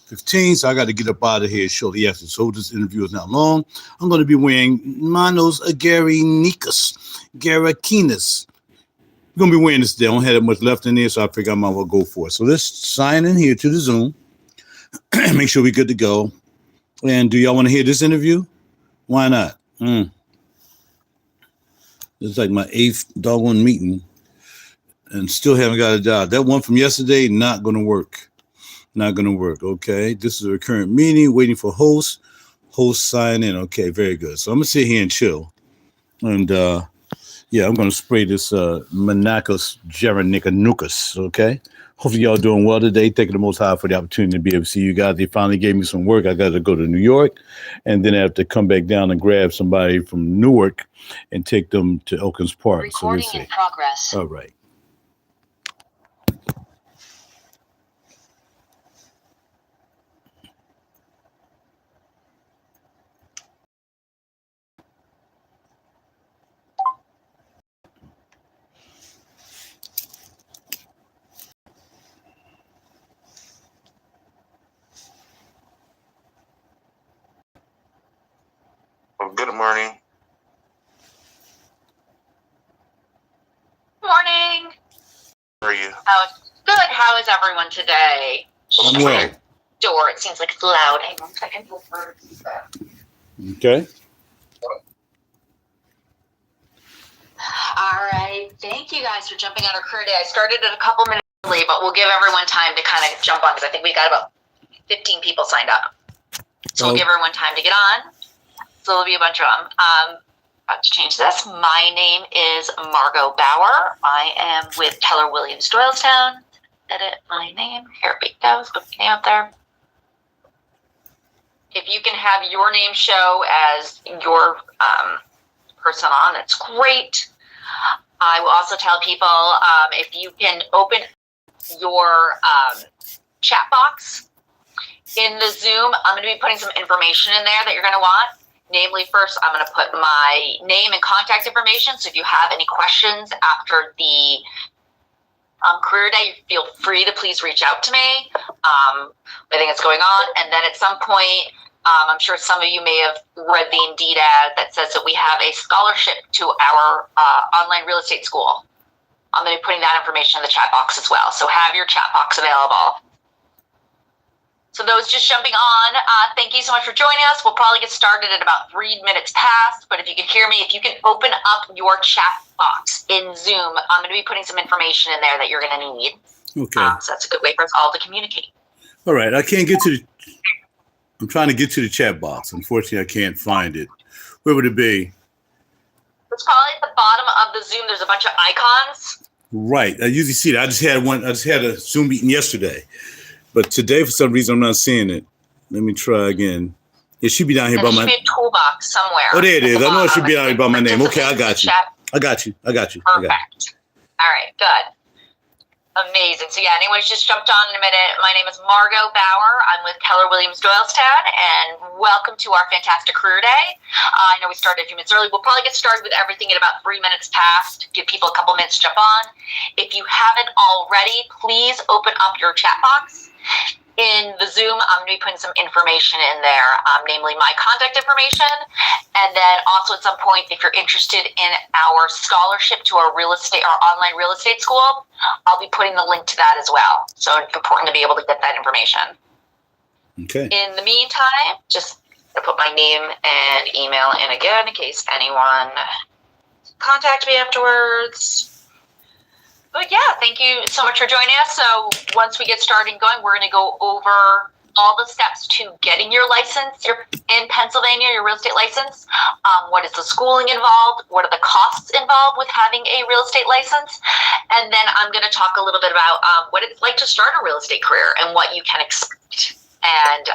15, so I got to get up out of here shortly after. So this interview is not long. I'm going to be wearing Manos Garakinas. I'm going to be wearing this today. I don't have that much left in there, so I figure I might as well go for it. So let's sign in here to the Zoom. Make sure we're good to go. And do y'all want to hear this interview? Why not? It's like my 8th doggone meeting and still haven't got a job. That one from yesterday, not going to work. Not going to work. Okay. This is a recurrent meeting, waiting for host. Host sign in. Okay. Very good. So I'm going to sit here and chill. And, I'm going to spray this Manacus Geranicanucus. Okay. Hopefully y'all doing well today. Thank you the Most High for the opportunity to be able to see you guys. They finally gave me some work. I got to go to New York, and then I have to come back down and grab somebody from Newark and take them to Elkins Park. Recording in progress. All right. Good morning. Morning. How are you? Good. How is everyone today? I'm well. Door. It seems like it's loud. Hang on a second. Okay. All right. Thank you guys for jumping on our career day. I started it a couple minutes early, but we'll give everyone time to kind of jump on because I think we got about 15 people signed up. So we'll give everyone time to get on. So there'll be a bunch of them. About to change this. My name is Margot Bauer. I am with Keller Williams Doylestown. Edit my name. Here we go. Let's put my name up there. If you can have your name show as your person on, that's great. I will also tell people if you can open your chat box in the Zoom, I'm going to be putting some information in there that you're going to want. Namely, first, I'm going to put my name and contact information. So if you have any questions after the career day, feel free to please reach out to me. Anything that's going on. And then at some point, I'm sure some of you may have read the Indeed ad that says that we have a scholarship to our online real estate school. I'm going to be putting that information in the chat box as well. So have your chat box available. So those just jumping on, thank you so much for joining us. We'll probably get started at about 3 minutes past, but if you can hear me, if you can open up your chat box in Zoom, I'm going to be putting some information in there that you're going to need. Okay. So that's a good way for us all to communicate. All right. I can't get to I'm trying to get to the chat box. Unfortunately, I can't find it. Where would it be? It's probably at the bottom of the Zoom. There's a bunch of icons. Right. I usually see it. I just had a Zoom meeting yesterday. But today, for some reason, I'm not seeing it. Let me try again. It should be down here by my... There should be a toolbox somewhere. Oh, there it is. I know it should be down here by my name. Okay, I got you. I got you. Perfect. All right, good. Amazing. So yeah, anyone who's just jumped on in a minute, my name is Margot Bauer. I'm with Keller Williams Doylestown, and welcome to our fantastic career day. I know we started a few minutes early. We'll probably get started with everything at about 3 minutes past. Give people a couple minutes to jump on. If you haven't already, please open up your chat box. In the Zoom, I'm going to be putting some information in there, namely my contact information. And then also at some point, if you're interested in our scholarship to our online real estate school, I'll be putting the link to that as well. So it's important to be able to get that information. Okay. In the meantime, just to put my name and email in again in case anyone contact me afterwards. But yeah, thank you so much for joining us. So once we get started going, we're going to go over all the steps to getting your license in Pennsylvania, your real estate license. What is the schooling involved? What are the costs involved with having a real estate license? And then I'm going to talk a little bit about what it's like to start a real estate career and what you can expect. And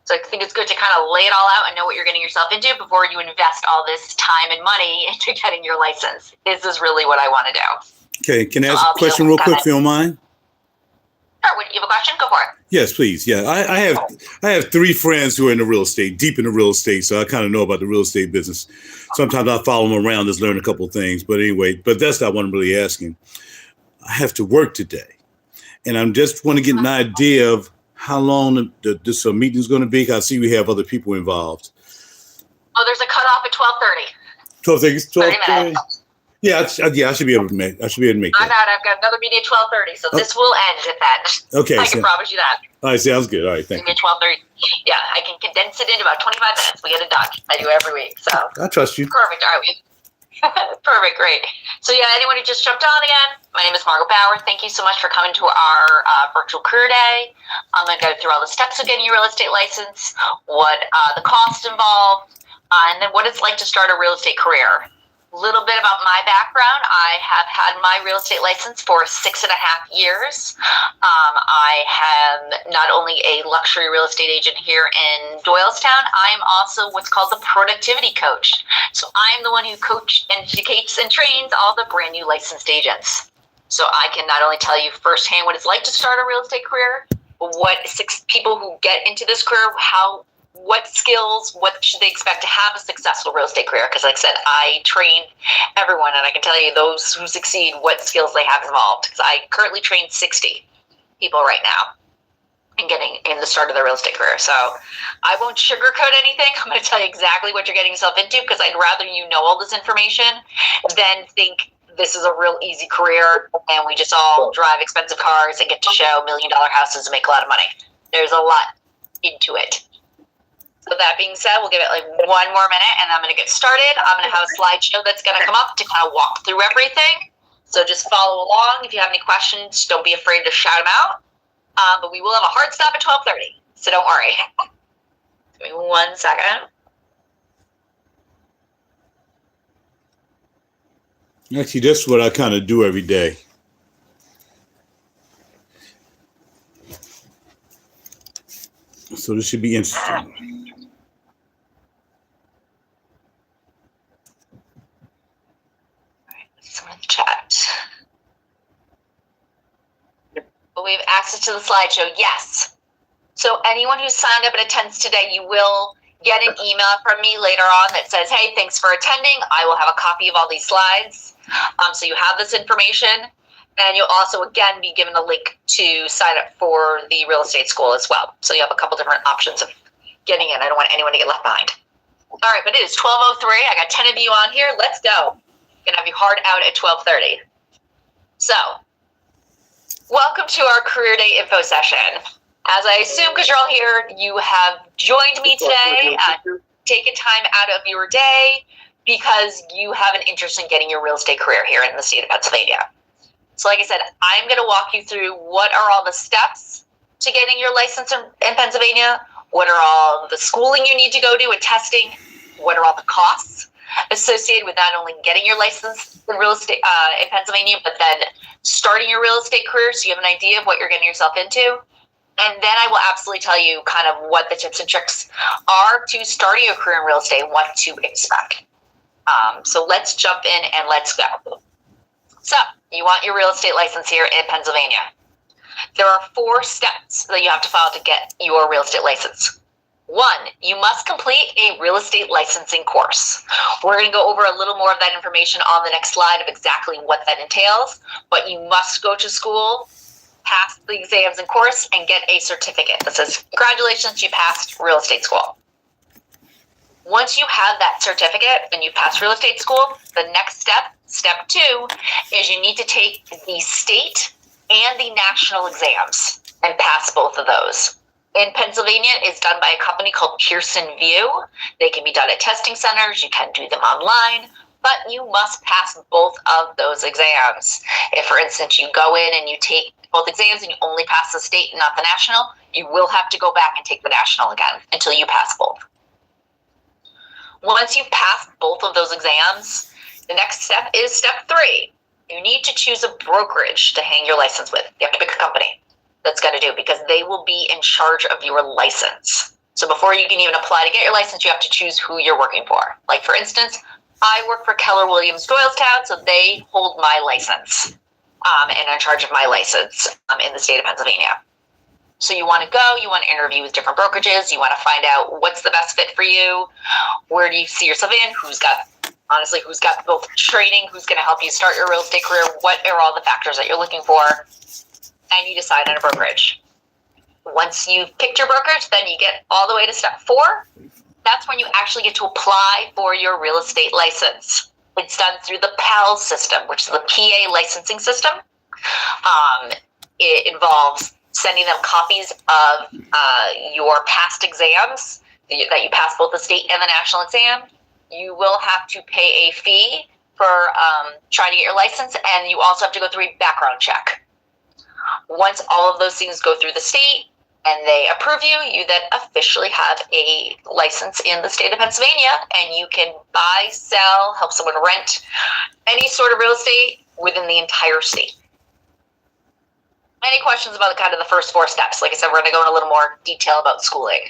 so I think it's good to kind of lay it all out and know what you're getting yourself into before you invest all this time and money into getting your license. Is this really what I want to do? Okay, can I ask a question real quick, if you don't mind? Sure, would you have a question? Go for it. Yes, please. Yeah, I have 3 friends who are in the real estate, deep in the real estate, so I kind of know about the real estate business. Sometimes I follow them around, just learn a couple of things. But anyway, that's not what I'm really asking. I have to work today, and I'm just want to get an idea of how long this meeting is going to be? 'Cause I see we have other people involved. Oh, there's a cutoff at 12:30. 12:30. 30 minutes. Yeah, I should be able to make. I should be able to make that. I'm out. I've got another meeting at 12:30, so this will end at that. Okay, I can promise you that. All right, sounds good. All right, thank you. 12:30. Yeah, I can condense it into about 25 minutes. We get it done. I do every week, so I trust you. perfect. All right, perfect, great. So yeah, anyone who just jumped on again, my name is Margot Bauer. Thank you so much for coming to our virtual career day. I'm going to go through all the steps of getting your real estate license, what the costs involved, and then what it's like to start a real estate career. A little bit about my background. I have had my real estate license for 6.5 years. I am not only a luxury real estate agent here in Doylestown, I am also what's called the productivity coach. So I'm the one who educates and trains all the brand new licensed agents. So I can not only tell you firsthand what it's like to start a real estate career, but what people who get into this career, what skills, what should they expect to have a successful real estate career? Because like I said, I train everyone, and I can tell you those who succeed, what skills they have involved. Because I currently train 60 people right now in getting in the start of their real estate career. So I won't sugarcoat anything. I'm going to tell you exactly what you're getting yourself into, because I'd rather you know all this information than think this is a real easy career and we just all drive expensive cars and get to show $1 million houses and make a lot of money. There's a lot into it. So that being said, we'll give it like 1 more minute and I'm going to get started. I'm going to have a slideshow that's going to come up to kind of walk through everything. So just follow along. If you have any questions, don't be afraid to shout them out. But we will have a hard stop at 12:30, so don't worry. Give me 1 second. Actually, that's what I kind of do every day. So this should be interesting. Someone in the chat. But we have access to the slideshow, yes. So anyone who signed up and attends today, you will get an email from me later on that says, hey, thanks for attending. I will have a copy of all these slides. So you have this information. And you'll also, again, be given a link to sign up for the real estate school as well. So you have a couple different options of getting in. I don't want anyone to get left behind. All right, but it is 12:03. I got 10 of you on here. Let's go. Going to have you hard out at 12:30. So, welcome to our career day info session. As I assume, because you're all here, you have joined me today, taken time out of your day because you have an interest in getting your real estate career here in the state of Pennsylvania. So like I said, I'm going to walk you through what are all the steps to getting your license in Pennsylvania, what are all the schooling you need to go do and testing, what are all the costs associated with not only getting your license in real estate in Pennsylvania, but then starting your real estate career so you have an idea of what you're getting yourself into. And then I will absolutely tell you kind of what the tips and tricks are to starting a career in real estate and what to expect. So let's jump in and let's go. So you want your real estate license here in Pennsylvania. There are 4 steps that you have to follow to get your real estate license. 1, you must complete a real estate licensing course. We're going to go over a little more of that information on the next slide of exactly what that entails, but you must go to school, pass the exams and course, and get a certificate that says, congratulations, you passed real estate school. Once you have that certificate and you pass real estate school, the next step, step 2, is you need to take the state and the national exams and pass both of those. In Pennsylvania, it's done by a company called Pearson VUE. They can be done at testing centers. You can do them online, but you must pass both of those exams. If, for instance, you go in and you take both exams and you only pass the state and not the national, you will have to go back and take the national again until you pass both. Once you've passed both of those exams, the next step is step 3. You need to choose a brokerage to hang your license with. You have to pick a company that's going to do it because they will be in charge of your license. So before you can even apply to get your license, you have to choose who you're working for. Like, for instance, I work for Keller Williams Doylestown, so they hold my license and are in charge of my license in the state of Pennsylvania. So you want to go, you want to interview with different brokerages, you want to find out what's the best fit for you, where do you see yourself in, who's got both training, who's going to help you start your real estate career, what are all the factors that you're looking for, and you decide on a brokerage. Once you've picked your brokerage, then you get all the way to step 4. That's when you actually get to apply for your real estate license. It's done through the PAL system, which is the PA licensing system. It involves sending them copies of your past exams that you passed both the state and the national exam. You will have to pay a fee for trying to get your license, and you also have to go through a background check. Once all of those things go through the state and they approve you, you then officially have a license in the state of Pennsylvania, and you can buy, sell, help someone rent any sort of real estate within the entire state. Any questions about kind of the first 4 steps? Like I said, we're going to go in a little more detail about schooling.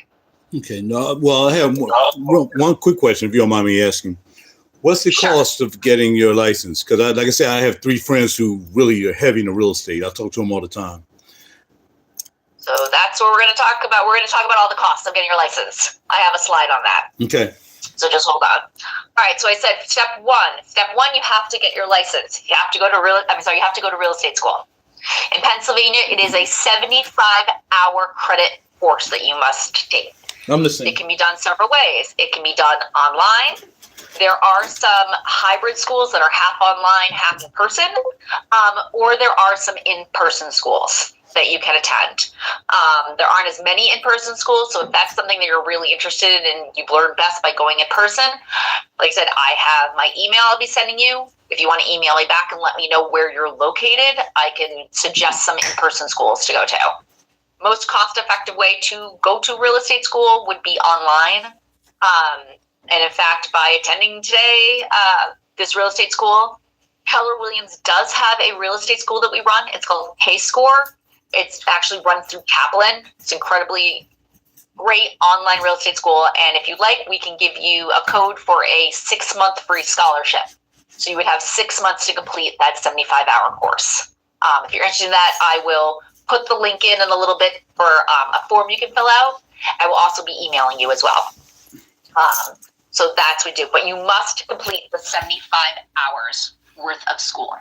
Okay. No, well, I have one quick question, if you don't mind me asking. What's the cost of getting your license? Because, like I said, I have 3 friends who really are heavy into real estate. I talk to them all the time. So that's what we're going to talk about. We're going to talk about all the costs of getting your license. I have a slide on that. Okay. So just hold on. All right. So I said step 1. Step 1, you have to get your license. You have to go to you have to go to real estate school. In Pennsylvania, it is a 75-hour credit course that you must take. I'm listening. It can be done several ways. It can be done online. There are some hybrid schools that are half online, half in person, or there are some in-person schools that you can attend. There aren't as many in-person schools, so if that's something that you're really interested in and you've learned best by going in person, like I said, I have my email I'll be sending you. If you want to email me back and let me know where you're located, I can suggest some in-person schools to go to. Most cost-effective way to go to real estate school would be online. And in fact, by attending today, this real estate school, Keller Williams does have a real estate school that we run. It's called PayScore. It's actually run through Kaplan. It's incredibly great online real estate school. And if you'd like, we can give you a code for a 6-month free scholarship. So you would have 6 months to complete that 75-hour course. If you're interested in that, I will put the link in a little bit for a form you can fill out. I will also be emailing you as well. So that's what we do. But you must complete the 75 hours worth of schooling.